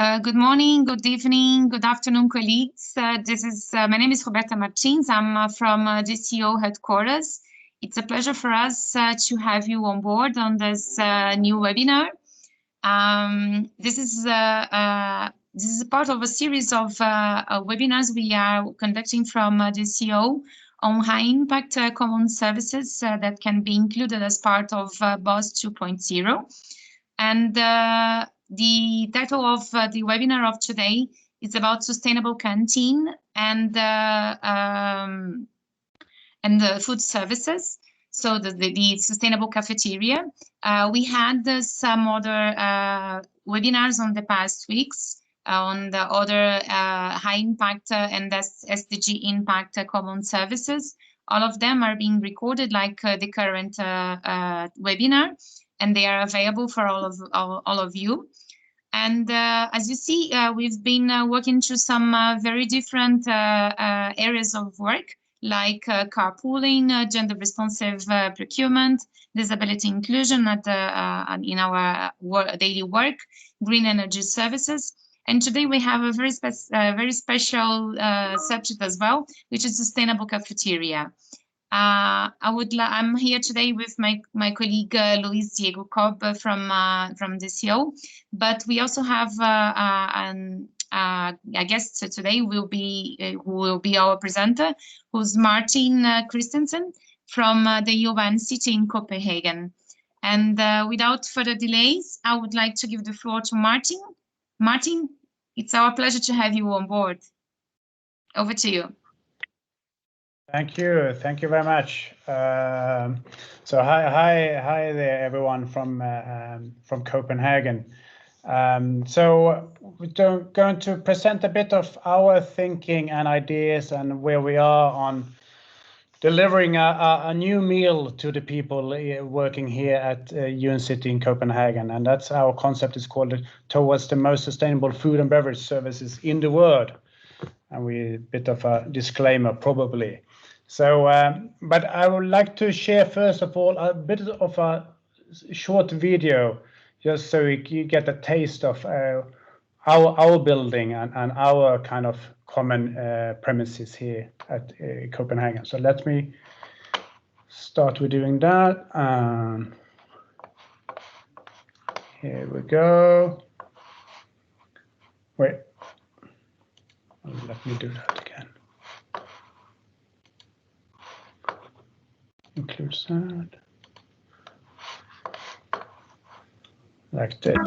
Good morning, good evening, good afternoon, colleagues. My name is Roberta Martins. I'm from GCO headquarters. It's a pleasure for us to have you on board on this new webinar. This is a part of a series of webinars we are conducting from GCO on high-impact common services that can be included as part of BOSS 2.0. And the title of the webinar of today is about sustainable canteen and the food services. So the sustainable cafeteria. We had some other webinars on the past weeks on the other high impact and SDG impact common services. All of them are being recorded like the current webinar, and they are available for all of you. And as you see, we've been working through some very different areas of work, like carpooling, gender-responsive procurement, disability inclusion in our daily work, green energy services. And today we have a very special subject as well, which is sustainable cafeteria. I'm here today with my colleague Luis Diego Cobb from DCO, but we also have a guest today who will be our presenter, who's Martin Christensen from the UNCT in Copenhagen. And without further delays, I would like to give the floor to Martin. Martin, it's our pleasure to have you on board. Over to you. Thank you very much. So hi there, everyone from Copenhagen. So we're going to present a bit of our thinking and ideas and where we are on delivering a new meal to the people working here at UNCT in Copenhagen, and that's our concept is called Towards the Most Sustainable Food and Beverage Services in the World. And we a bit of a disclaimer probably. So, but I would like to share first of all a bit of a short video, just so you get a taste of our building and our kind of common premises here at Copenhagen. So let me start with doing that. Here we go. Wait, let me do that again. Include sound. Like that.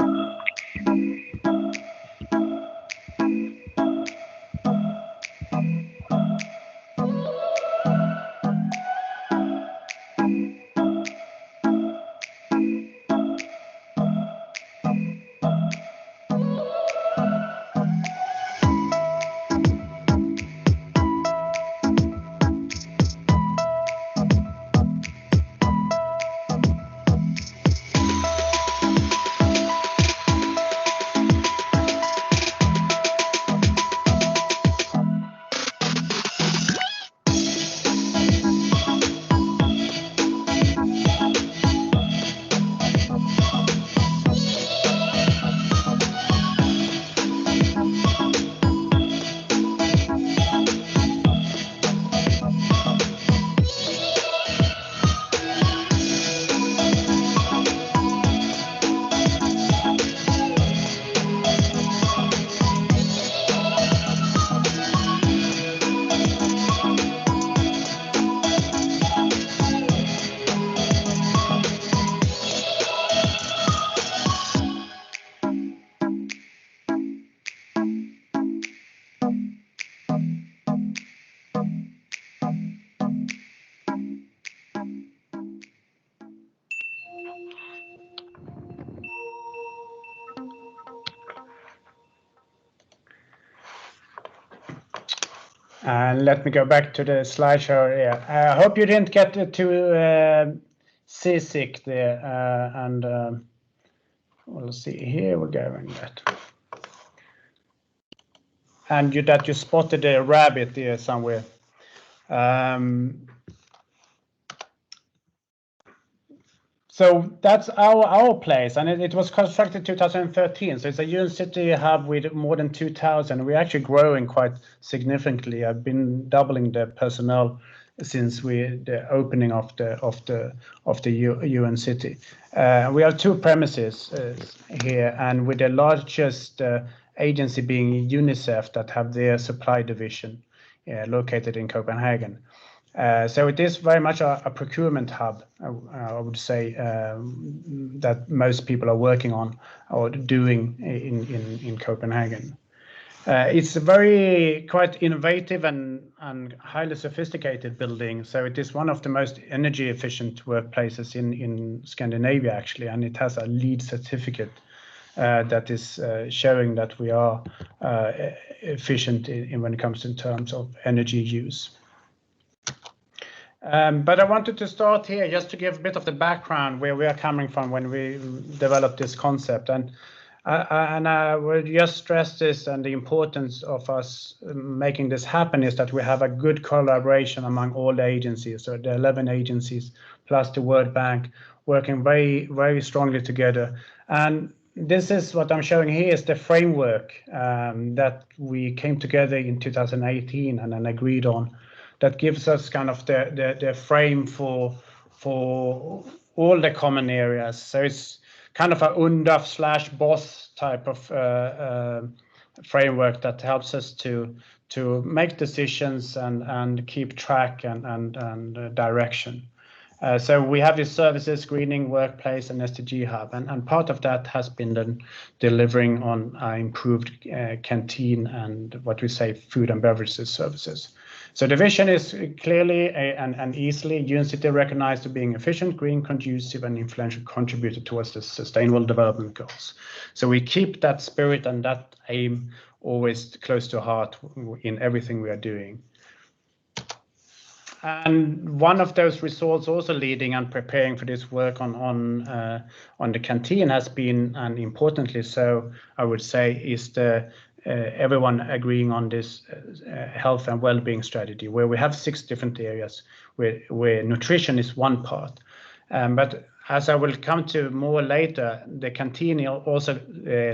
And let me go back to the slideshow here. I hope you didn't get too seasick there. We'll see. Here we're going. And that you spotted a rabbit there somewhere. So that's our place, and it was constructed 2013. So it's a UNCT hub with more than 2,000. We're actually growing quite significantly. I've been doubling the personnel since the opening of the UNCT. We have 2 premises here, and with the largest agency being UNICEF that have their supply division located in Copenhagen. So it is very much a procurement hub, I would say, that most people are working on or doing in Copenhagen. It's a very quite innovative and highly sophisticated building. So it is one of the most energy efficient workplaces in Scandinavia, actually, and it has a LEED certificate that is showing that we are efficient when it comes in terms of energy use. But I wanted to start here just to give a bit of the background where we are coming from when we developed this concept. And I will just stress this, and the importance of us making this happen is that we have a good collaboration among all the agencies. So the 11 agencies plus the World Bank working very, very strongly together. And this is what I'm showing here is the framework that we came together in 2018 and then agreed on. That gives us kind of the frame for all the common areas. So it's kind of a UNDAF/BOSS type of framework that helps us to make decisions and keep track and direction. So we have these services, screening, workplace, and SDG hub, and part of that has been then delivering on improved canteen and what we say food and beverages services. So the vision is clearly and easily UNCT recognized as being efficient, green, conducive, and influential contributor towards the Sustainable Development Goals. So we keep that spirit and that aim always close to heart in everything we are doing. And one of those results also leading and preparing for this work on the canteen has been, and importantly so, I would say, is the everyone agreeing on this health and well-being strategy, where we have 6 different areas where nutrition is one part. But as I will come to more later, the canteen also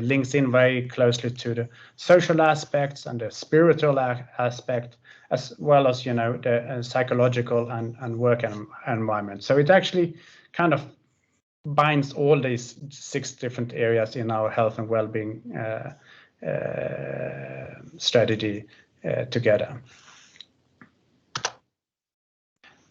links in very closely to the social aspects and the spiritual aspect, as well as, you know, the psychological and work environment. So it actually kind of binds all these 6 different areas in our health and well-being strategy together.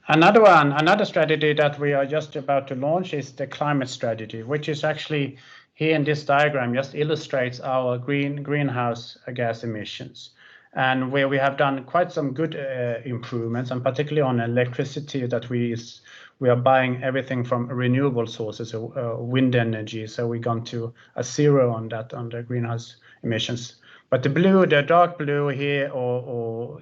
Another strategy that we are just about to launch is the climate strategy, which is actually here in this diagram just illustrates our greenhouse gas emissions, and where we have done quite some good improvements, and particularly on electricity, that we are buying everything from renewable sources, wind energy. So we've gone to a 0 on that, on the greenhouse emissions. But the dark blue here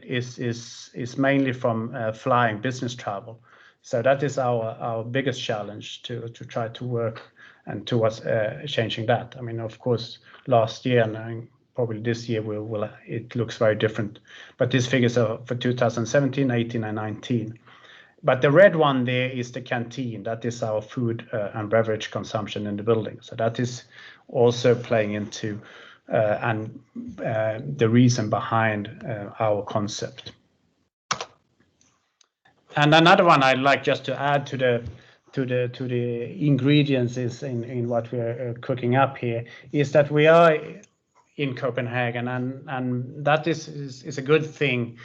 is mainly from flying, business travel. So that is our biggest challenge to try to work and towards changing that. I mean, of course, last year and probably this year it looks very different. But these figures are for 2017, 18, and 19. But the red one there is the canteen. That is our food and beverage consumption in the building. So that is also playing into and the reason behind our concept. And another one I'd like just to add to the ingredients is in what we're cooking up here is that we are in Copenhagen, and that is a good thing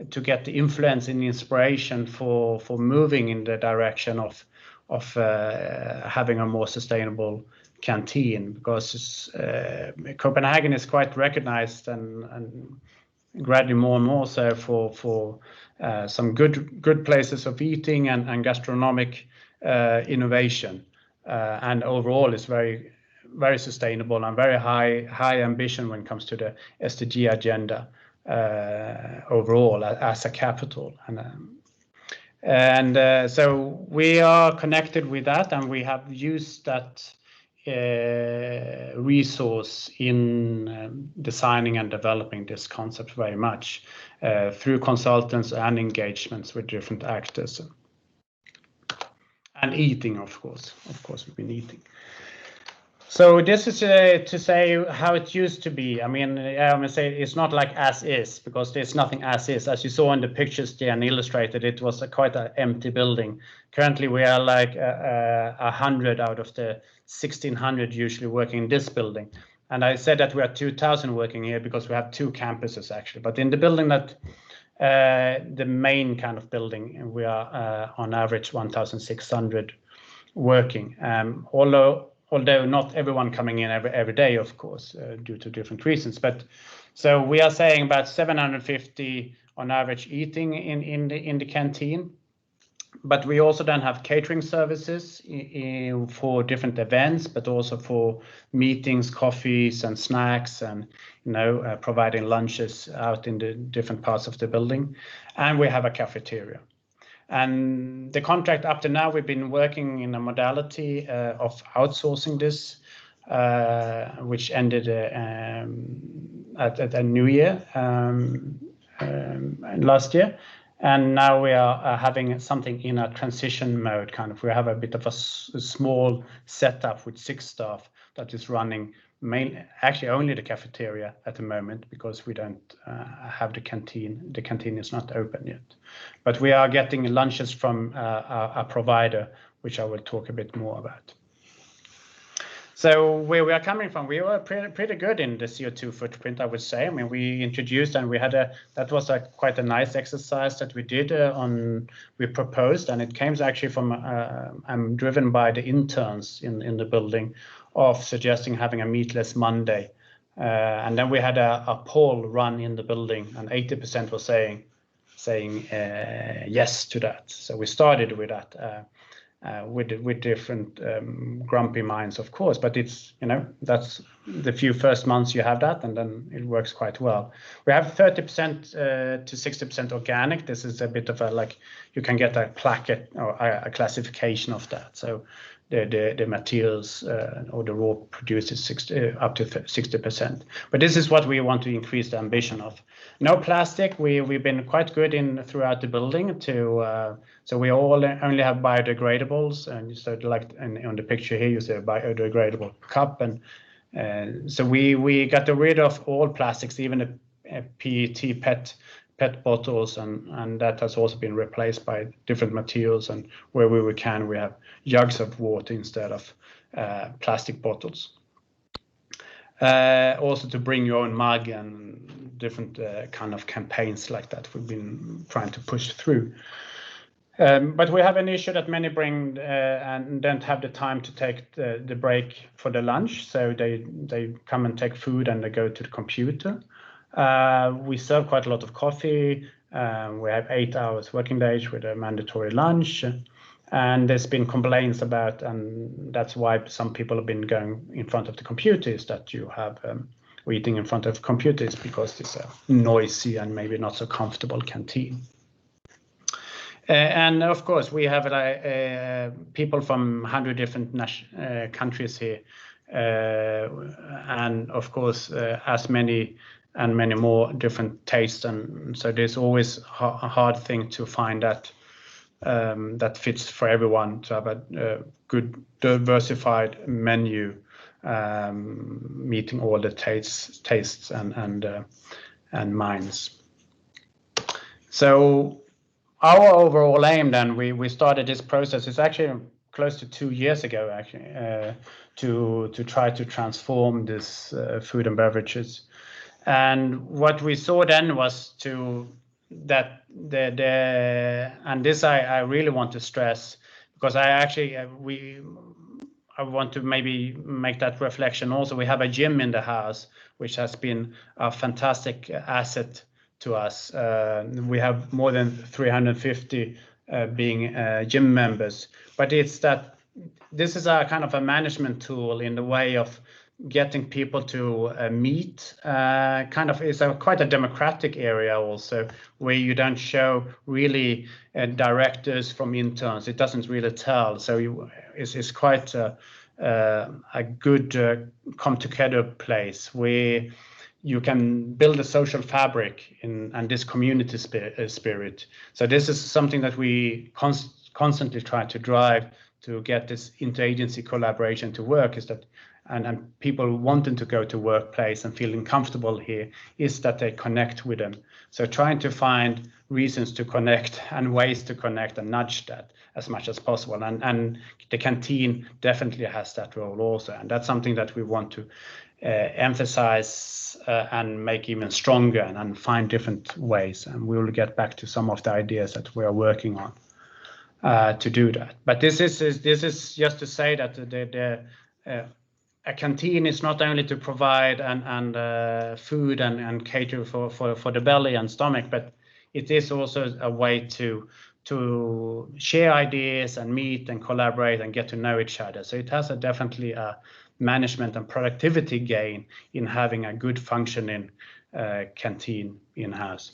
to get the influence and inspiration for moving in the direction of having a more sustainable canteen, because Copenhagen is quite recognized and gradually more and more so for some good places of eating and gastronomic innovation, and overall is very sustainable and very high ambition when it comes to the SDG agenda overall as a capital. And so we are connected with that, and we have used that resource in designing and developing this concept very much through consultants and engagements with different actors. And eating, of course, we've been eating. So this is to say how it used to be. I mean, I'm gonna say it's not like as is, because there's nothing as is. As you saw in the pictures, Jan illustrated, it was quite an empty building. Currently, we are like 100 out of the 1,600 usually working in this building. And I said that we are 2,000 working here because we have 2 campuses actually. But in the building that the main kind of building, we are on average 1,600 working. Although not everyone coming in every day, of course, due to different reasons. But so we are saying about 750 on average eating in the canteen. But we also then have catering services for different events, but also for meetings, coffees, and snacks, and providing lunches out in the different parts of the building. And we have a cafeteria. And the contract up to now, we've been working in a modality of outsourcing this, which ended at a New Year last year. And now we are having something in a transition mode, kind of. We have a bit of a small setup with 6 staff that is running actually only the cafeteria at the moment, because we don't have the canteen. The canteen is not open yet. But we are getting lunches from a provider, which I will talk a bit more about. So where we are coming from, we were pretty good in the CO2 footprint, I would say. I mean, we introduced, and we had that was quite a nice exercise that we did we proposed, and it came actually from I'm driven by the interns in the building, of suggesting having a meatless Monday, and then we had a poll run in the building, and 80% was saying yes to that. So we started with that. With different grumpy minds, of course, but it's that's the few first months you have that, and then it works quite well. We have 30% to 60% organic. This is a bit of a, like, you can get a placket or a classification of that. So the materials or the raw produces up to 60%. But this is what we want to increase the ambition of. No plastic. We've been quite good throughout the building to. So we all only have biodegradables, and so like on the picture here, you see a biodegradable cup, and so we got rid of all plastics, even the PET PET bottles, and that has also been replaced by different materials. And where we have jugs of water instead of plastic bottles. Also to bring your own mug and different kind of campaigns like that we've been trying to push through. But we have an issue that many bring and don't have the time to take the break for the lunch. So they come and take food and they go to the computer. We serve quite a lot of coffee. We have 8 hours working days with a mandatory lunch. And there's been complaints about, and that's why some people have been going in front of the computers, that you have eating in front of computers, because it's a noisy and maybe not so comfortable canteen. And of course, we have people from 100 different countries here, and of course, as many and many more different tastes, and so there's always a hard thing to find that that fits for everyone, to have a good diversified menu, meeting all the tastes and minds. So our overall aim, then, we started this process, it's actually close to 2 years ago, actually, to try to transform this food and beverages. And what we saw then was that and this I really want to stress, because I want to maybe make that reflection also. We have a gym in the house, which has been a fantastic asset to us. We have more than 350 being gym members, but it's that this is a kind of a management tool in the way of getting people to meet. Kind of is quite a democratic area also, where you don't show really directors from interns. It doesn't really tell. So it's quite a good come together place where you can build a social fabric and this community spirit. So this is something that we constantly try to drive to get this interagency collaboration to work is that, and people wanting to go to workplace and feeling comfortable here, is that they connect with them. So trying to find reasons to connect and ways to connect and nudge that as much as possible. And the canteen definitely has that role also. And that's something that we want to emphasize and make even stronger and find different ways. And we will get back to some of the ideas that we are working on to do that. But this is just to say that a canteen is not only to provide and food and cater for the belly and stomach, but it is also a way to share ideas and meet and collaborate and get to know each other. So it has definitely a management and productivity gain in having a good functioning canteen in-house.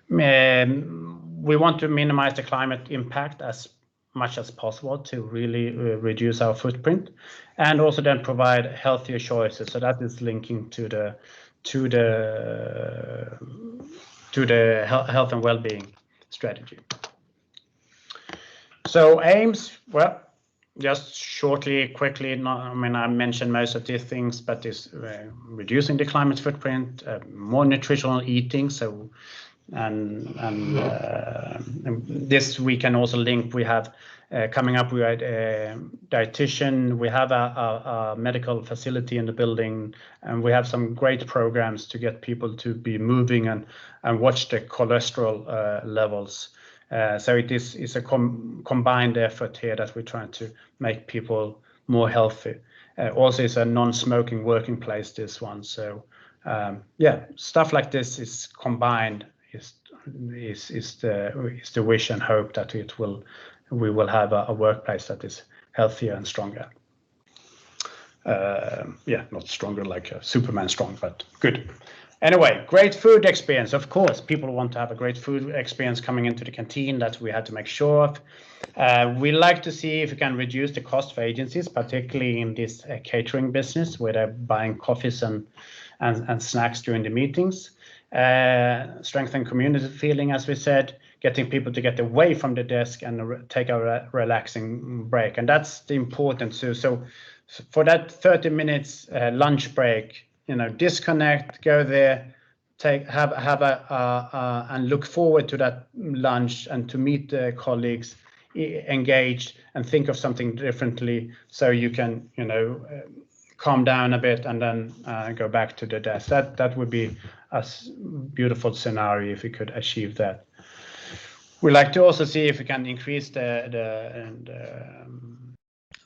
We want to minimize the climate impact as much as possible to really reduce our footprint, and also then provide healthier choices. So that is linking to the health and well-being strategy. So aims, well, just shortly, quickly, I mean, I mentioned most of these things, but is reducing the climate footprint, more nutritional eating. So, and this we can also link. We have coming up, we had a dietitian, we have a medical facility in the building, and we have some great programs to get people to be moving and watch the cholesterol levels. So it is a combined effort here that we're trying to make people more healthy. Also, it's a non-smoking working place, this one. So yeah, stuff like this is combined. Is the wish and hope that we will have a workplace that is healthier and stronger. Yeah, not stronger like a Superman strong, but good. Anyway, great food experience. Of course, people want to have a great food experience coming into the canteen. That we had to make sure of. We like to see if we can reduce the cost for agencies, particularly in this catering business where they're buying coffees and snacks during the meetings. Strengthen community feeling, as we said, getting people to get away from the desk and take a relaxing break. And that's the important. So for that 30 minutes lunch break, disconnect, go there, have and look forward to that lunch and to meet the colleagues, engage and think of something differently, so you can calm down a bit and then go back to the desk. That would be a beautiful scenario if we could achieve that. We like to also see if we can increase the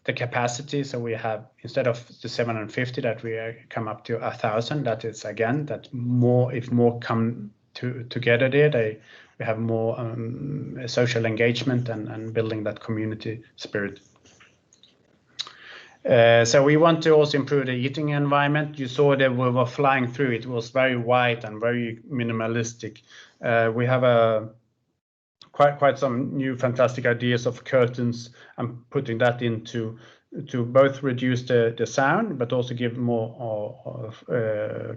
capacity. So we have, instead of the 750, that we come up to 1,000. That is, again, that more, if more come together there, we have more social engagement and building that community spirit. So we want to also improve the eating environment. You saw that we were flying through. It was very white and very minimalistic. We have quite some new fantastic ideas of curtains and putting that into to both reduce the sound, but also give more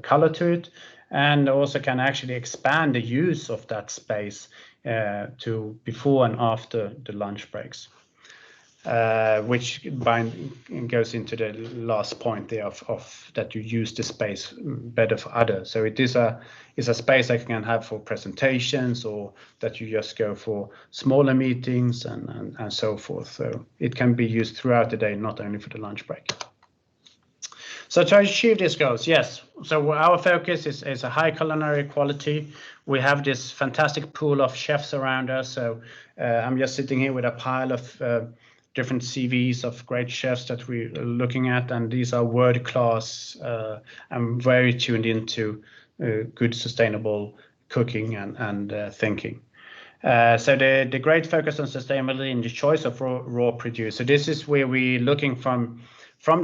color to it, and also can actually expand the use of that space to before and after the lunch breaks. Which goes into the last point there of that you use the space better for others. So it is a space that you can have for presentations, or that you just go for smaller meetings and so forth. So it can be used throughout the day, not only for the lunch break. So to achieve these goals, yes. So our focus is a high culinary quality. We have this fantastic pool of chefs around us. So I'm just sitting here with a pile of different CVs of great chefs that we're looking at, and these are world class. I'm very tuned into good sustainable cooking and thinking. So the great focus on sustainability in the choice of raw produce. So this is where we're looking from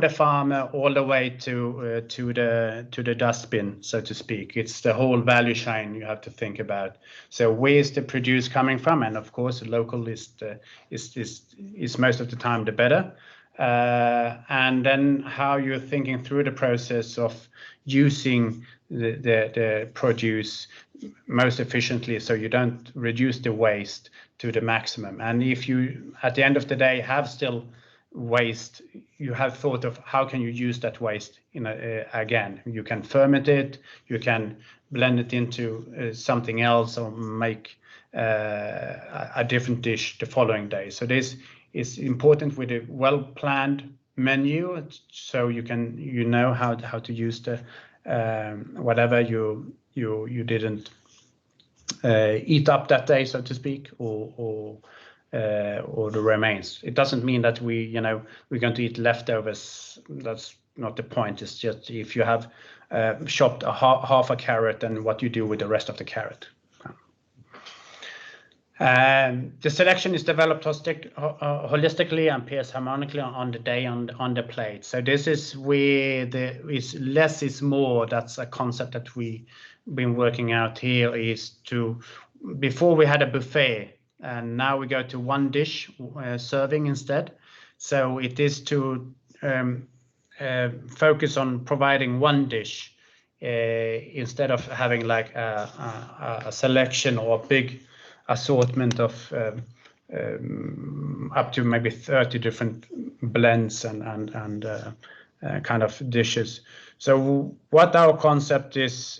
the farmer all the way to the dustbin, so to speak. It's the whole value chain you have to think about. So where is the produce coming from? And of course, local is most of the time the better. And then how you're thinking through the process of using the produce most efficiently, so you don't reduce the waste to the maximum. And if you, at the end of the day, have still waste, you have thought of how can you use that waste again. You can ferment it, you can blend it into something else, or make a different dish the following day. So this is important with a well-planned menu, so you know how to use the whatever you didn't eat up that day, so to speak, or the remains. It doesn't mean that we're going to eat leftovers. That's not the point. It's just if you have chopped half a carrot, and what you do with the rest of the carrot. The selection is developed holistically and pairs harmonically on the day on the plate. So this is where less is more. That's a concept that we've been working out here. Is to, before we had a buffet, and now we go to one dish serving instead. So it is to focus on providing one dish instead of having like a selection or a big assortment of up to maybe 30 different blends and kind of dishes. So what our concept is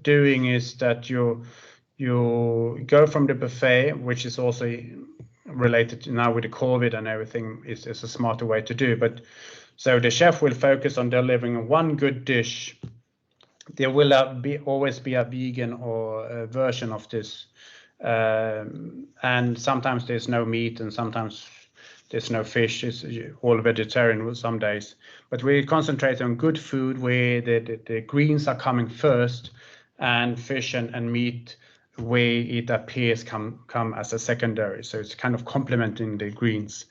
doing is that you go from the buffet, which is also related to now with the COVID and everything, is a smarter way to do. But so the chef will focus on delivering one good dish. There will always be a vegan or a version of this, and sometimes there's no meat, and sometimes there's no fish. It's all vegetarian some days. But we concentrate on good food where the greens are coming first, and fish and meat where it appears come as a secondary. So it's kind of complementing the greens.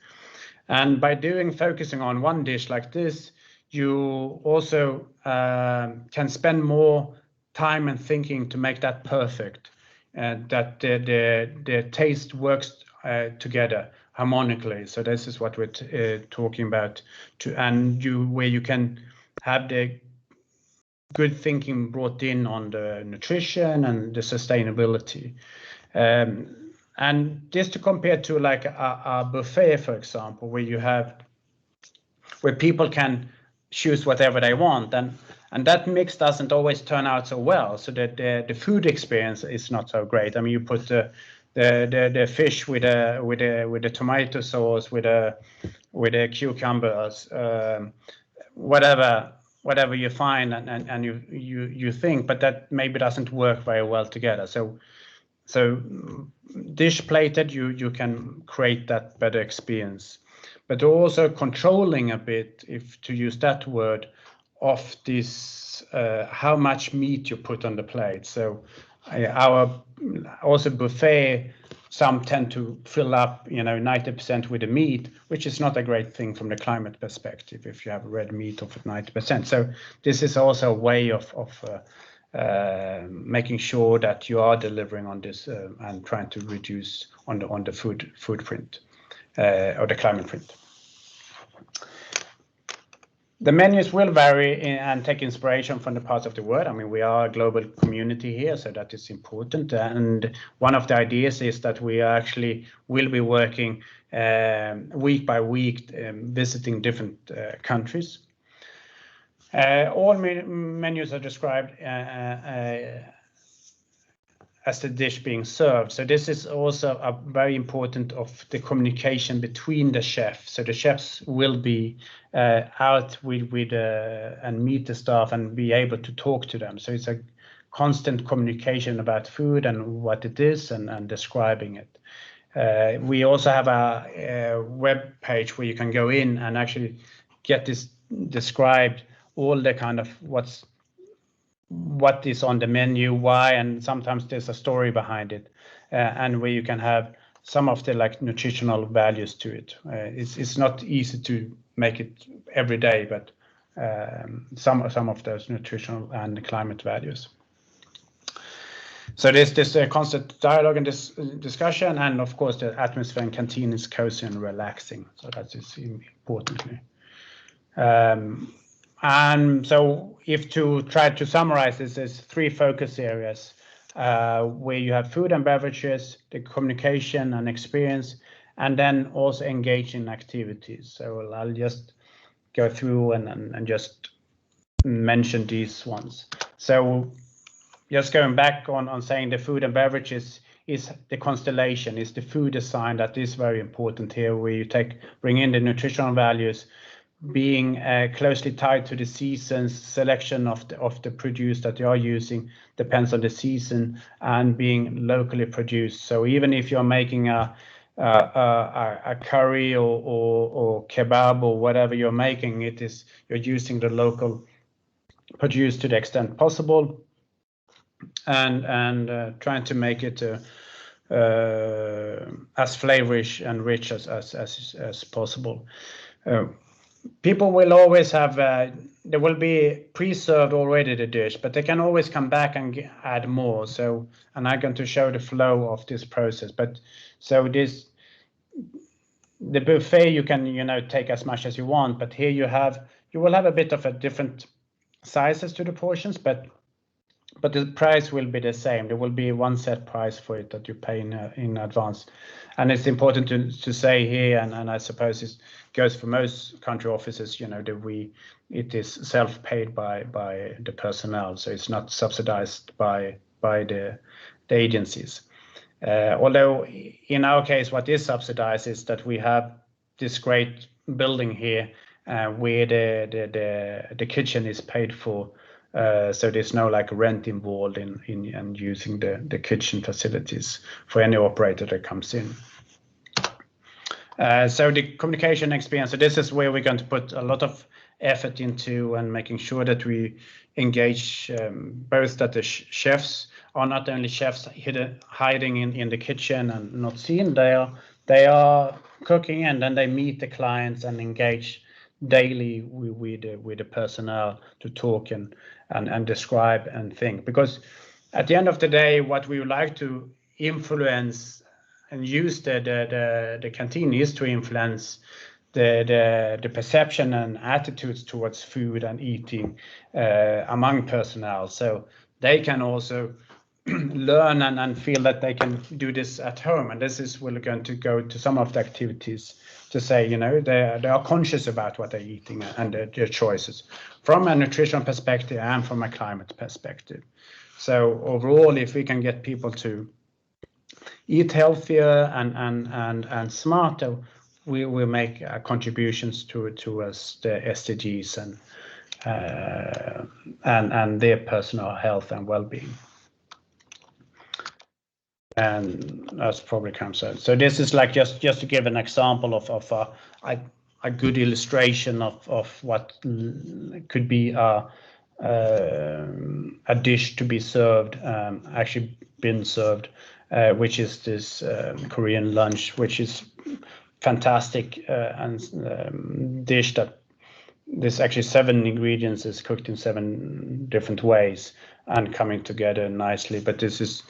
And by focusing on one dish like this, you also can spend more time and thinking to make that perfect, that the taste works together harmonically. So this is what we're talking about, where you can have the good thinking brought in on the nutrition and the sustainability. And just to compare to like a buffet, for example, where people can choose whatever they want, and that mix doesn't always turn out so well, so that the food experience is not so great. I mean, you put the fish with a tomato sauce, with a cucumbers, whatever you find, and you think, but that maybe doesn't work very well together. So dish plated, you can create that better experience, but also controlling a bit, if to use that word, of this how much meat you put on the plate. So our also buffet, some tend to fill up 90% with the meat, which is not a great thing from the climate perspective if you have red meat of 90%. So this is also a way of making sure that you are delivering on this and trying to reduce on the food print or the climate print. The menus will vary and take inspiration from the parts of the world. I mean, we are a global community here, so that is important. And one of the ideas is that we actually will be working week by week, visiting different countries. All menus are described as the dish being served. So this is also a very important of the communication between the chefs. So the chefs will be out with and meet the staff and be able to talk to them. So it's a constant communication about food and what it is and describing it. We also have a web page where you can go in and actually get this described, all the kind of what is on the menu, why, and sometimes there's a story behind it, and where you can have some of the like nutritional values to it. It's not easy to make it every day, but some of those nutritional and climate values. So there's this constant dialogue and this discussion, and of course the atmosphere in canteen is cozy and relaxing. So that is importantly. so if to try to summarize this, there's 3 focus areas where you have food and beverages, the communication and experience, and then also engaging activities. So I'll just go through and just mention these ones. So just going back on saying the food and beverages is the constellation, is the food design that is very important here, where you bring in the nutritional values, being closely tied to the seasons, selection of the produce that you are using depends on the season, and being locally produced. So even if you're making a curry or kebab or whatever you're making, you're using the local produce to the extent possible, and trying to make it as flavorish and rich as possible. People will always have, there will be pre-served already the dish, but they can always come back and add more. So, and I'm going to show the flow of this process. But so the buffet, you can take as much as you want, but here you will have a bit of a different sizes to the portions, but the price will be the same. There will be one set price for it that you pay in advance. And it's important to say here, and I suppose it goes for most country offices, that it is self-paid by the personnel, so it's not subsidized by the agencies. Although in our case, what is subsidized is that we have this great building here where the kitchen is paid for. So there's no rent involved in using the kitchen facilities for any operator that comes in. So the communication experience, so this is where we're going to put a lot of effort into and making sure that we engage both that the chefs are not only chefs hiding in the kitchen and not seen, they are cooking, and then they meet the clients and engage daily with the personnel to talk and describe and think. Because at the end of the day, what we would like to influence and use the canteen is to influence the perception and attitudes towards food and eating among personnel, so they can also learn and feel that they can do this at home. And this is we're going to go to some of the activities to say, they are conscious about what they're eating and their choices from a nutritional perspective and from a climate perspective. So overall, if we can get people to eat healthier and smarter, we will make contributions towards the SDGs and their personal health and well-being. And that's probably comes out. So this is just to give an example of a good illustration of what could be a dish to be served, actually been served, which is this Korean lunch, which is fantastic and dish that there's actually 7 ingredients, is cooked in 7 different ways and coming together nicely. But this is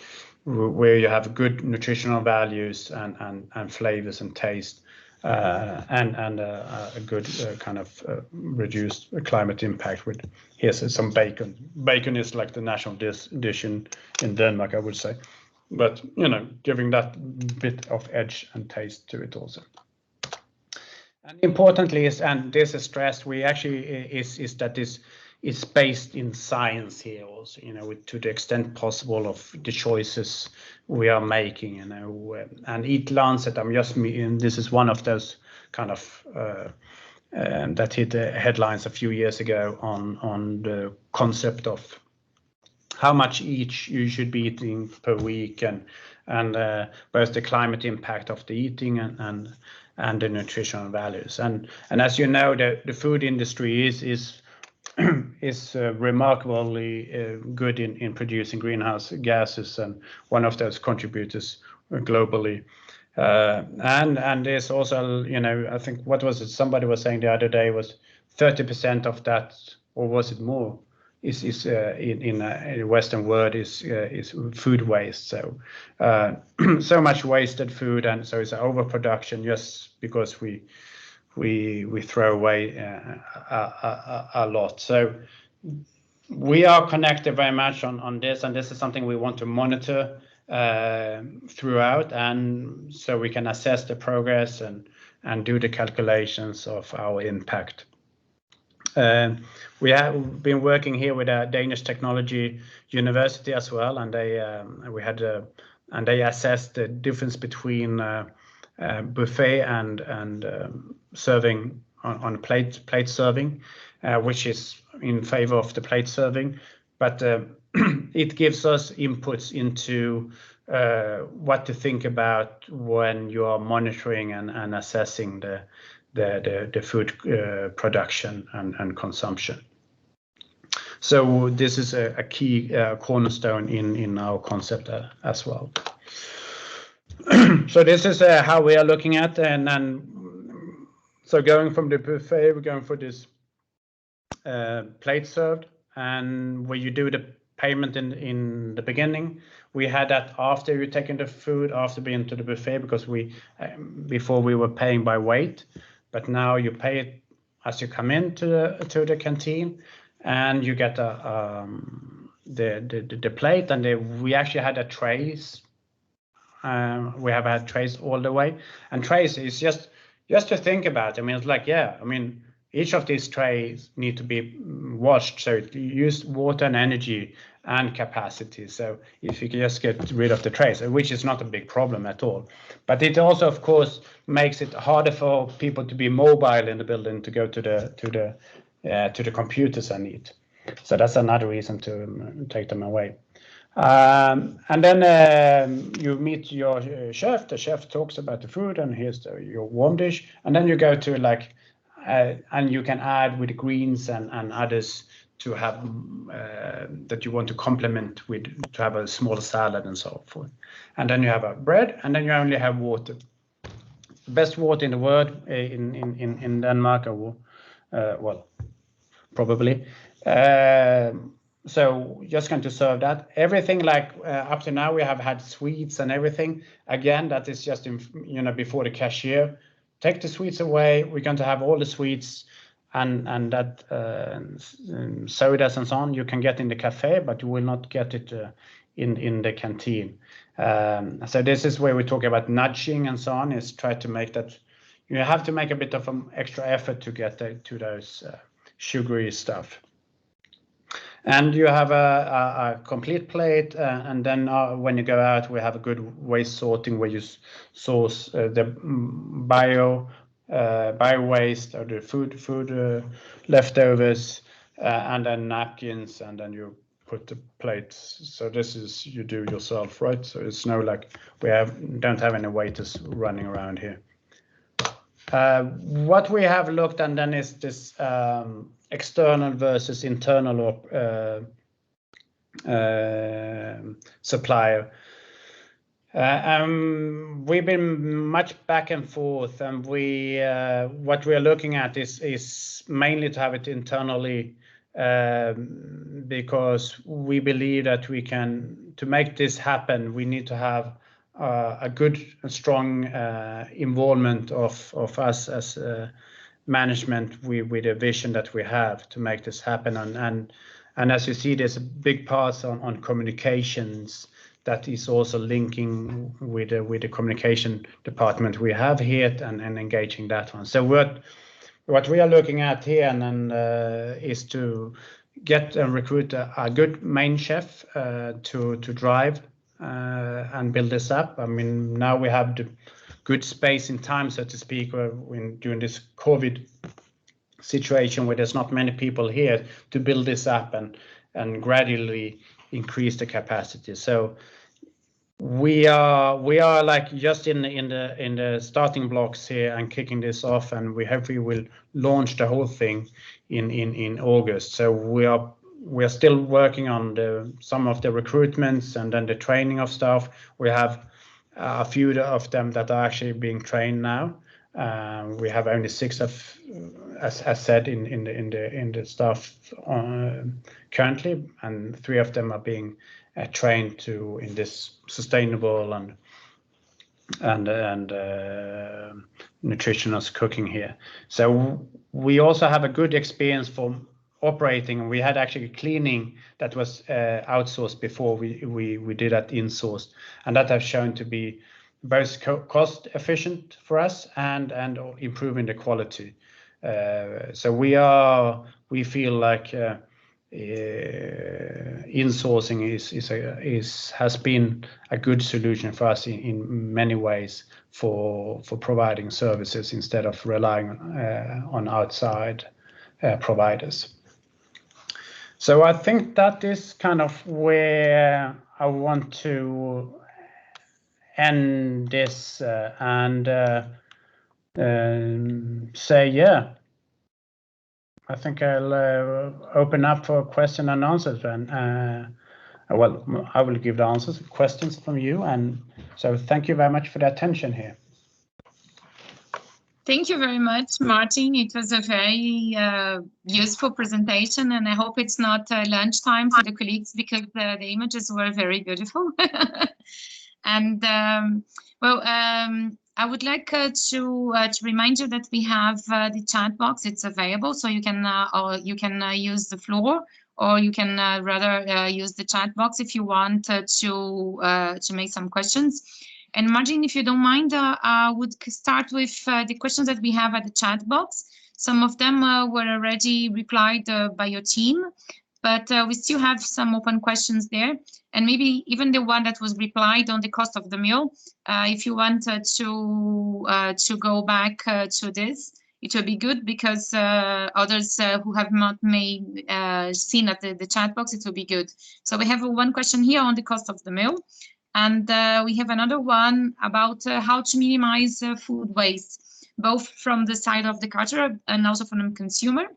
where you have good nutritional values and flavors and taste, and a good kind of reduced climate impact. With here's some bacon. Bacon is like the national dish in Denmark, I would say, but giving that bit of edge and taste to it also. And importantly is, and this is stressed, we actually is that this is based in science here also, to the extent possible of the choices we are making, and Eat Lancet, this is one of those kind of that hit the headlines a few years ago on the concept of how much each you should be eating per week, and both the climate impact of the eating and the nutritional values. And as you know, the food industry is remarkably good in producing greenhouse gases, and one of those contributors globally. And there's also, I think, what was it? Somebody was saying the other day was 30% of that, or was it more? Is in the Western world is food waste. So so much wasted food, and so it's overproduction just because we we throw away a lot. So we are connected very much on this, and this is something we want to monitor throughout, and so we can assess the progress and do the calculations of our impact. We have been working here with a Danish technology university as well, and they assessed the difference between buffet and serving on plate serving, which is in favor of the plate serving, but it gives us inputs into what to think about when you are monitoring and assessing the food production and consumption. So this is a key cornerstone in our concept as well. So this is how we are looking at, and then so going from the buffet, we're going for this plate served, and where you do the payment in the beginning. We had that after you taken the food, after being to the buffet, because before we were paying by weight, but now you pay it as you come into the canteen, and you get the plate, and we actually had a trays. We have had trays all the way, and trays is just to think about. I mean, it's like, yeah, I mean, each of these trays need to be washed, so it use water and energy and capacity. So if you can just get rid of the trays, which is not a big problem at all, but it also, of course, makes it harder for people to be mobile in the building, to go to the computers and eat. So that's another reason to take them away. And then you meet your chef. The chef talks about the food, and here's your warm dish. And then you go to like, and you can add with greens and others to have that you want to complement with, to have a small salad and so forth. And then you have a bread, and then you only have water. Best water in the world in Denmark, or well, probably. So just going to serve that. Everything like up to now we have had sweets and everything. Again, that is just before the cashier. Take the sweets away. We're going to have all the sweets and that sodas and so on you can get in the cafe, but you will not get it in the canteen. So this is where we talk about nudging and so on, is try to make that. You have to make a bit of an extra effort to get to those sugary stuff. And you have a complete plate, and then when you go out, we have a good waste sorting where you source the bio waste or the food leftovers, and then napkins, and then you put the plates. So this is you do yourself, right? So it's no like we don't have any waiters running around here. What we have looked at then is this external versus internal supplier. We've been much back and forth, and what we are looking at is mainly to have it internally, because we believe that to make this happen, we need to have a good and strong involvement of us as management with a vision that we have to make this happen. And as you see, there's a big part on communications that is also linking with the communication department we have here and engaging that one. So what we are looking at here and is to get and recruit a good main chef to drive and build this up. I mean, now we have the good space in time, so to speak, during this COVID situation where there's not many people here to build this up and gradually increase the capacity. So we are like just in the starting blocks here and kicking this off, and we hope we will launch the whole thing in August. So we are still working on some of the recruitments and then the training of staff. We have a few of them that are actually being trained now. We have only 6 as said in the staff currently, and 3 of them are being trained in this sustainable and nutritionals cooking here. So we also have a good experience from operating. We had actually cleaning that was outsourced before we did that insourced, and that has shown to be both cost efficient for us and improving the quality. So we feel like insourcing has been a good solution for us in many ways for providing services instead of relying on outside providers. So I think that is kind of where I want to end this and say, yeah, I think I'll open up for question and answers. And well, I will give the answers, questions from you. And so thank you very much for the attention here. Thank you very much, Martin. It was a very useful presentation, and I hope it's not lunchtime for the colleagues because the images were very beautiful. And I would like to remind you that we have the chat box. It's available, so you can use the floor, or you can rather use the chat box if you want to make some questions. And Martin, if you don't mind, I would start with the questions that we have at the chat box. Some of them were already replied by your team, but we still have some open questions there. And maybe even the one that was replied on the cost of the meal, if you wanted to go back to this, it will be good, because others who have not seen at the chat box, it will be good. So we have one question here on the cost of the meal. And we have another one about how to minimize food waste, both from the side of the caterer and also from the consumer.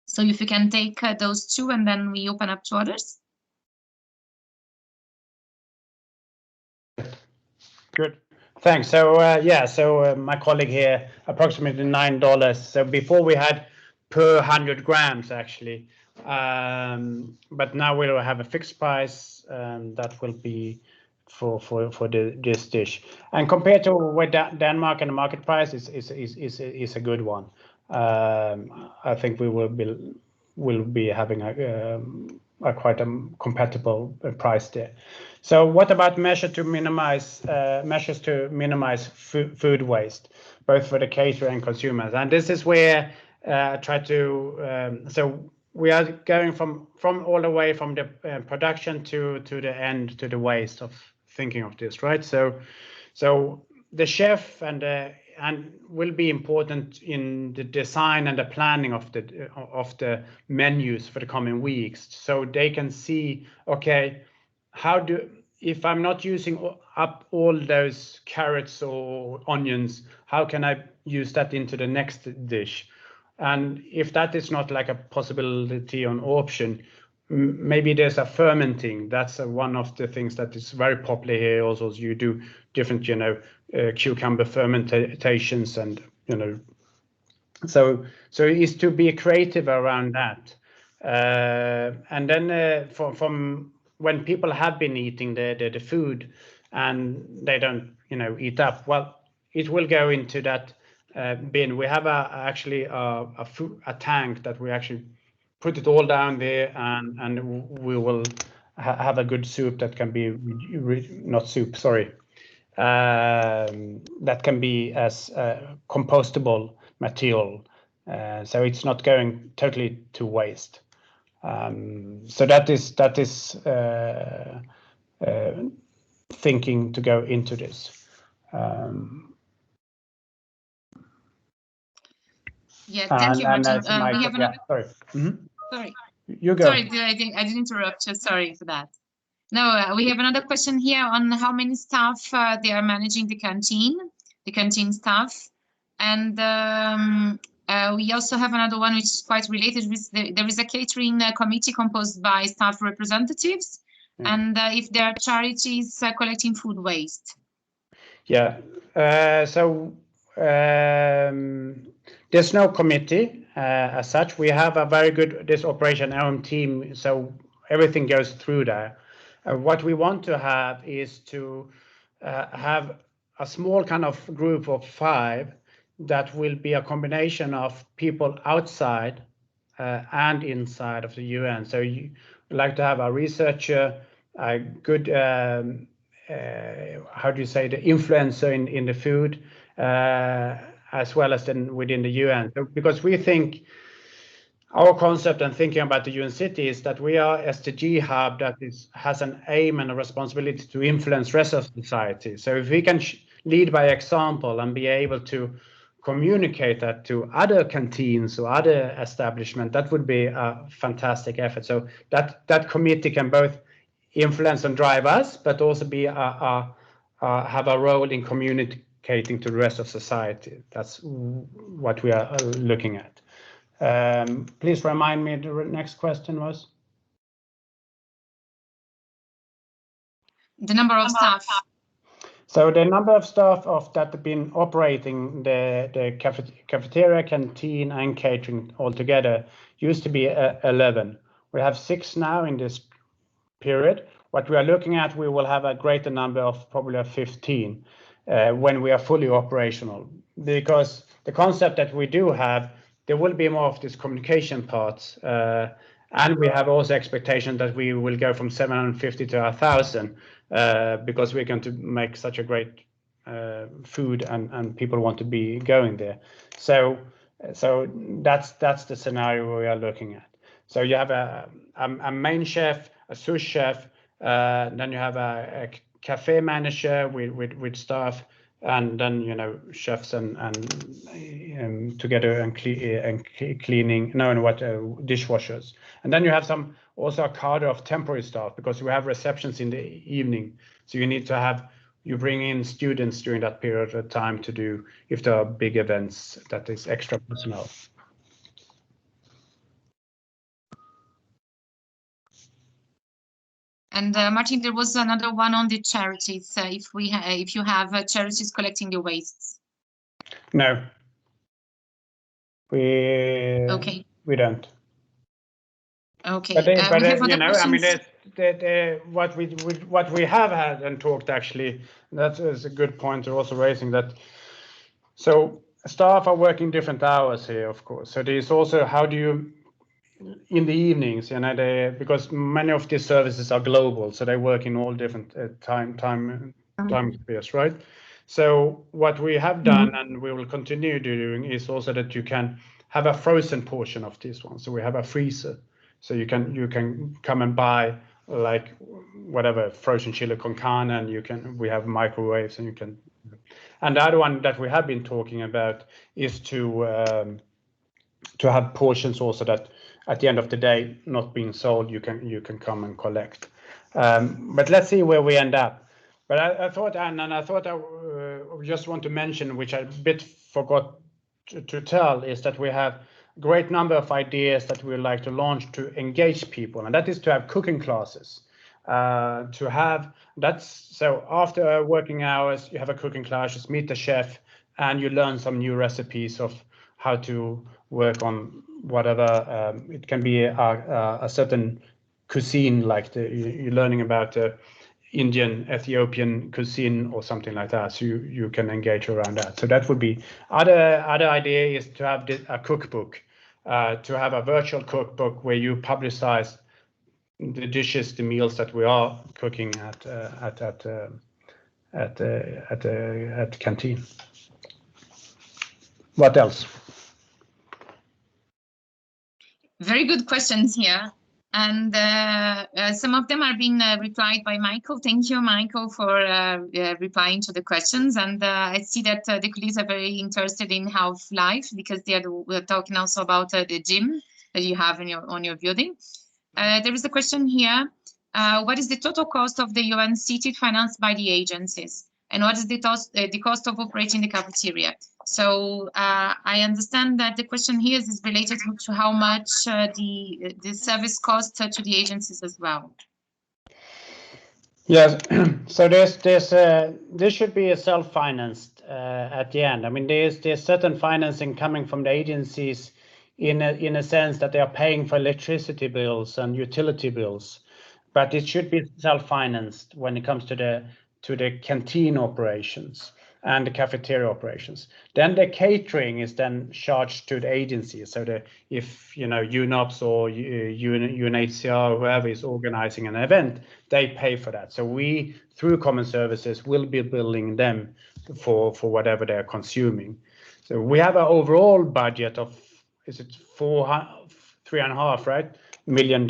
So if you can take those two, and then we open up to others. Good, thanks. So so my colleague here, approximately $9. So before we had per 100 grams actually, but now we'll have a fixed price, and that will be for this dish. And compared to what Denmark and the market price is a good one. I think we will be having a quite a compatible price there. So what about measures to minimize food waste, both for the caterer and consumers? And this is where I try to so we are going from all the way from the production to the end, to the waste of thinking of this, right? So the chef and will be important in the design and the planning of the menus for the coming weeks, so they can see, okay, if I'm not using up all those carrots or onions, how can I use that into the next dish? And if that is not like a possibility on option, maybe there's a fermenting. That's one of the things that is very popular here. Also, you do different, cucumber fermentations, and so it's to be creative around that. And then from when people have been eating the food and they don't eat up, well, it will go into that bin. We have actually a tank that we actually put it all down there, and we will have a good soup that can be not soup, sorry, that can be as compostable material, so it's not going totally to waste. So that is thinking to go into this. Yeah, thank you, Martin. We have another. Sorry. Sorry. You go. Sorry, I didn't interrupt you. Sorry for that. No, we have another question here on how many staff they are managing the canteen staff, and we also have another one which is quite related. There is a catering committee composed by staff representatives, and if there are charities collecting food waste. Yeah. So there's no committee as such. We have a very good operation own team, so everything goes through there. What we want to have is to have a small kind of group of 5 that will be a combination of people outside and inside of the UN. So you like to have a researcher, a good, how do you say, the influencer in the food, as well as then within the UN. So, because we think our concept and thinking about the UNCT is that we are SDG hub that has an aim and a responsibility to influence rest of society. So if we can lead by example and be able to communicate that to other canteens or other establishments, that would be a fantastic effort. So that committee can both influence and drive us, but also be have a role in communicating to the rest of society. That's what we are looking at. Please remind me, the next question was? The number of staff. So the number of staff that have been operating the cafeteria, canteen, and catering altogether used to be 11. We have 6 now in this period. What we are looking at, we will have a greater number of probably 15 when we are fully operational. Because the concept that we do have, there will be more of these communication parts, and we have also expectation that we will go from 750 to 1,000 because we're going to make such a great food and people want to be going there. So that's the scenario we are looking at. So you have a main chef, a sous chef, then you have a cafe manager with staff, and then chefs and together and cleaning dishwashers, and then you have also a cadre of temporary staff, because we have receptions in the evening, so you need to have, you bring in students during that period of time to do, if there are big events, that is extra personnel. And Martin, there was another one on the charities. If you have charities collecting the wastes. No. We don't. Okay. What we have had and talked, actually, that is a good point you're also raising, that so staff are working different hours here, of course. So there's also, how do you, in the evenings, because many of these services are global, so they work in all different time spheres, right? So what we have done, and we will continue doing, is also that you can have a frozen portion of this one. So we have a freezer, so you can come and buy like whatever frozen chili con carne, and we have microwaves, and you can. And the other one that we have been talking about is to have portions also that at the end of the day not being sold, you can come and collect. But let's see where we end up. But I thought I just want to mention, which I a bit forgot to tell, is that we have a great number of ideas that we would like to launch to engage people, and that is to have cooking classes. So after working hours, you have a cooking class, just meet the chef, and you learn some new recipes of how to work on whatever. It can be a certain cuisine, like you're learning about Indian, Ethiopian cuisine or something like that. So you can engage around that. So that would be other idea is to have a cookbook, to have a virtual cookbook where you publicize the dishes, the meals that we are cooking at canteen. What else? Very good questions here, and some of them are being replied by Michael. Thank you, Michael, for replying to the questions. And I see that the colleagues are very interested in health life, because we're talking also about the gym that you have on your building. There is a question here. What is the total cost of the UNCT financed by the agencies? And what is the cost of operating the cafeteria? So I understand that the question here is related to how much the service costs to the agencies as well. Yes, so this should be a self-financed at the end. I mean, there's certain financing coming from the agencies in a sense that they are paying for electricity bills and utility bills, but it should be self-financed when it comes to the canteen operations. and the cafeteria operations. Then the catering is then charged to the agency. So if UNOPS or UNHCR or whoever is organizing an event, they pay for that. So we, through Common Services, will be billing them for whatever they're consuming. So we have an overall budget of, is it $3.5 million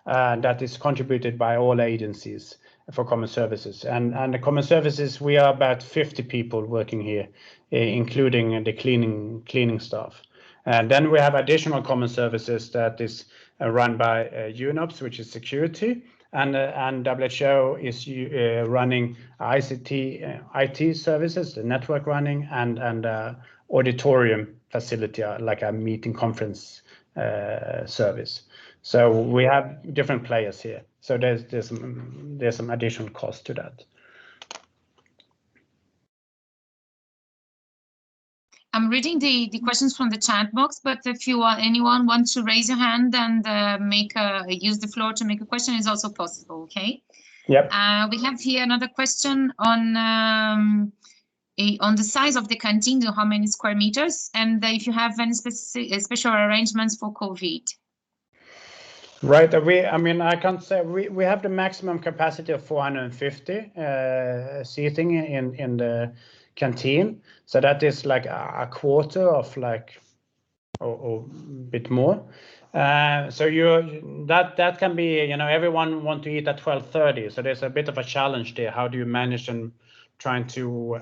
that is contributed by all agencies for Common Services. And the Common Services, we are about 50 people working here, including the cleaning staff. And then we have additional Common Services that is run by UNOPS, which is security, and WHO is running IT services, the network running, and auditorium facility, like a meeting conference service. So we have different players here. So there's some additional cost to that. I'm reading the questions from the chat box, but if anyone wants to raise your hand and use the floor to make a question, is also possible. Okay. Yep. We have here another question on the size of the canteen, how many square meters, and if you have any special arrangements for COVID. Right. I can't say we have the maximum capacity of 450 seating in the canteen. So that is like a quarter of or a bit more. So that can be, everyone want to eat at 12:30. So there's a bit of a challenge there. How do you manage and trying to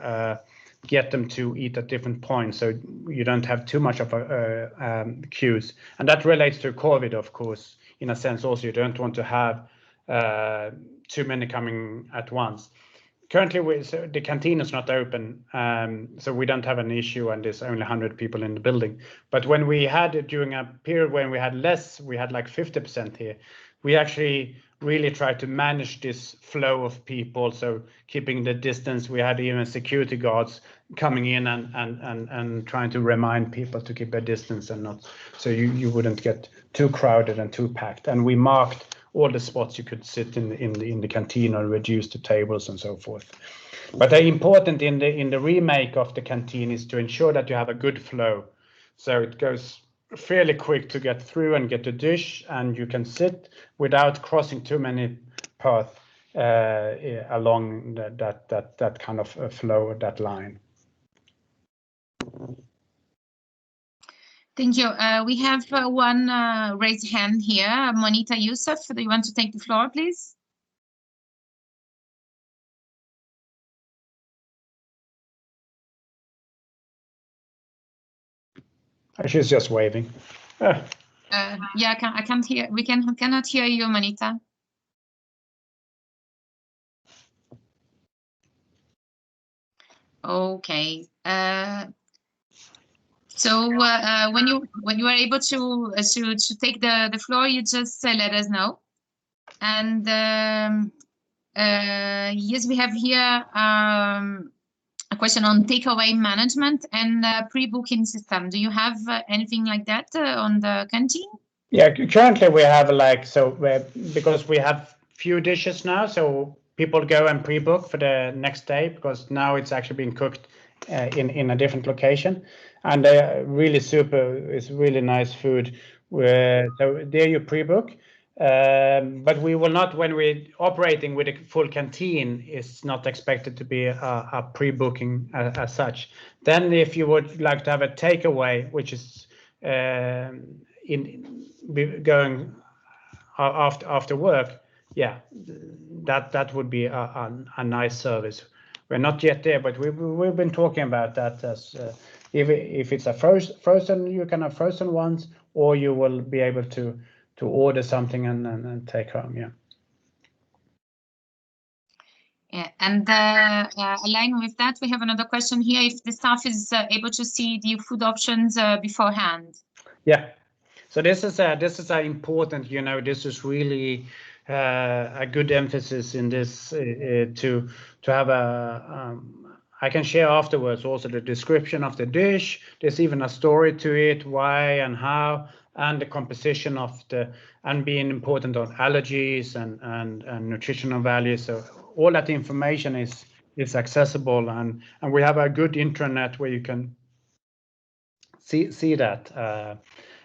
get them to eat at different points so you don't have too much of a queues? And that relates to COVID, of course. In a sense, also you don't want to have too many coming at once. Currently, the canteen is not open, so we don't have an issue, and there's only 100 people in the building. But when we had, during a period when we had less, we had like 50% here, we actually really tried to manage this flow of people, so keeping the distance. We had even security guards coming in and trying to remind people to keep a distance and not, so you wouldn't get too crowded and too packed. And we marked all the spots you could sit in the canteen or reduce the tables and so forth. But the important in the remake of the canteen is to ensure that you have a good flow, so it goes fairly quick to get through and get the dish, and you can sit without crossing too many paths along that kind of flow, that line. Thank you. We have one raised hand here. Monita Youssef, do you want to take the floor, please? She's just waving. Yeah, I can't hear. We cannot hear you, Monita. Okay. So when you are able to take the floor, you just let us know. And yes, we have here a question on takeaway management and pre-booking system. Do you have anything like that on the canteen? Yeah, currently we have because we have few dishes now, so people go and pre-book for the next day, because now it's actually being cooked in a different location, and they're really super. It's really nice food. So there you pre-book. But we will not, when we're operating with a full canteen, it's not expected to be a pre-booking as such. Then if you would like to have a takeaway, which is going after work, yeah, that would be a nice service. We're not yet there, but we've been talking about that as if it's a frozen, you can have frozen ones, or you will be able to order something and take home. Yeah, and aligning with that, we have another question here: if the staff is able to see the food options beforehand. Yeah, so this is important. This is really a good emphasis in this to have a. I can share afterwards also the description of the dish. There's even a story to it, why and how, and the composition of and being important on allergies and nutritional values. So all that information is is accessible, and we have a good intranet where you can see that.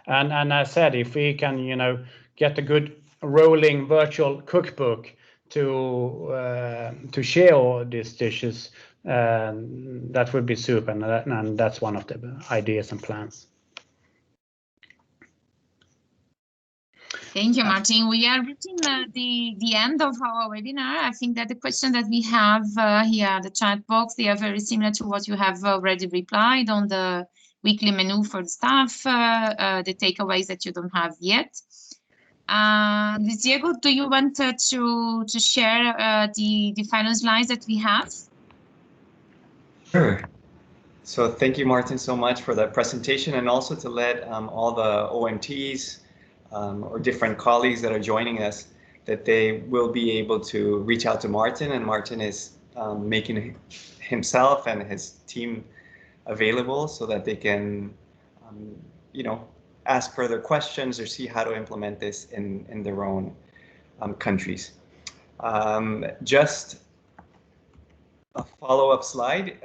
And I said, if we can, get a good rolling virtual cookbook to share all these dishes, that would be super, and that's one of the ideas and plans. Thank you, Martin. We are reaching the end of our webinar. I think that the questions that we have here, the chat box, they are very similar to what you have already replied on the weekly menu for the staff, the takeaways that you don't have yet. Diego, do you want to share the final slides that we have? Sure. So thank you, Martin, so much for that presentation, and also to let all the OMTs or different colleagues that are joining us, that they will be able to reach out to Martin, and Martin is making himself and his team available so that they can, ask further questions or see how to implement this in their own countries. Just a follow-up slide,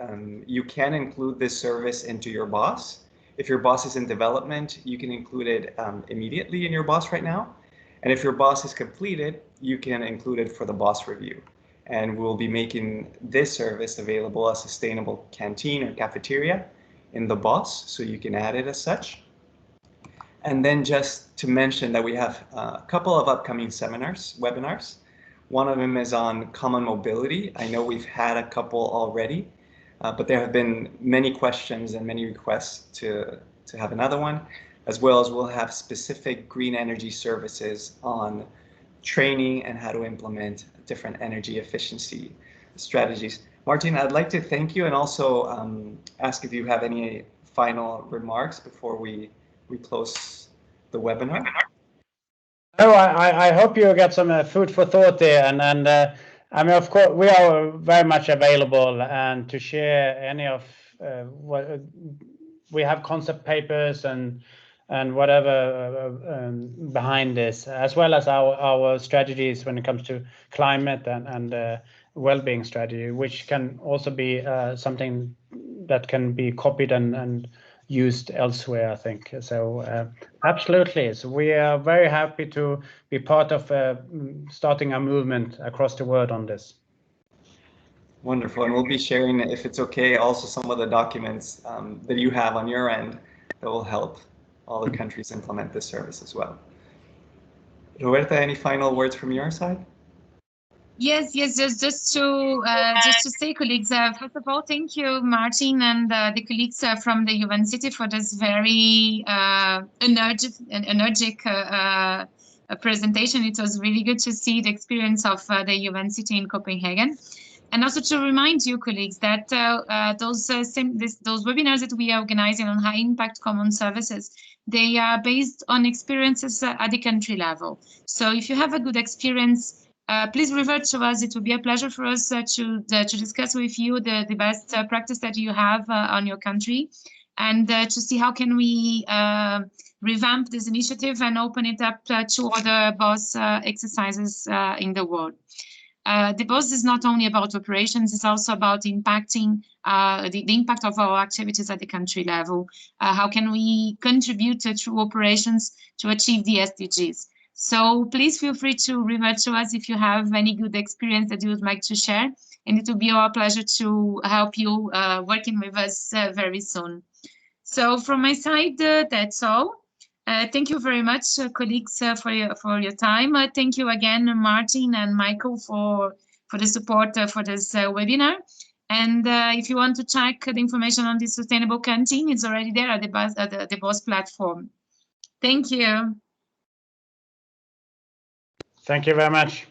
you can include this service into your boss. If your boss is in development, you can include it immediately in your boss right now. And if your boss is completed, you can include it for the boss review. And we'll be making this service available as Sustainable Canteen or Cafeteria in the boss, so you can add it as such. And then just to mention that we have a couple of upcoming webinars. One of them is on common mobility. I know we've had a couple already, but there have been many questions and many requests to have another one, as well as we'll have specific green energy services on training and how to implement different energy efficiency strategies. Martin, I'd like to thank you and also ask if you have any final remarks before we close the webinar. No, I hope you get some food for thought there, and I mean, of course, we are very much available and to share any of what we have, concept papers and whatever behind this, as well as our strategies when it comes to climate and well-being strategy, which can also be something that can be copied and used elsewhere, I think. So absolutely. So we are very happy to be part of starting a movement across the world on this. Wonderful. And we'll be sharing, if it's okay, also some of the documents that you have on your end that will help all the countries implement this service as well. Roberta, any final words from your side? Yes, just to say, colleagues, first of all, thank you, Martin, and the colleagues from the UNCT for this very energetic presentation. It was really good to see the experience of the UNCT in Copenhagen. And also to remind you, colleagues, that those webinars that we are organizing on high impact common services, they are based on experiences at the country level. So if you have a good experience, please revert to us. It will be a pleasure for us to discuss with you the best practice that you have on your country, and to see how can we revamp this initiative and open it up to other BOSS exercises in the world. The BOSS is not only about operations, it's also about impacting the impact of our activities at the country level. How can we contribute through operations to achieve the SDGs? So please feel free to revert to us if you have any good experience that you would like to share. And it will be our pleasure to help you working with us very soon. So from my side, that's all. Thank you very much, colleagues, for your time. Thank you again, Martin and Michael, for the support for this webinar. And if you want to check the information on the Sustainable Canteen, it's already there at the BOSS platform. Thank you. Thank you very much.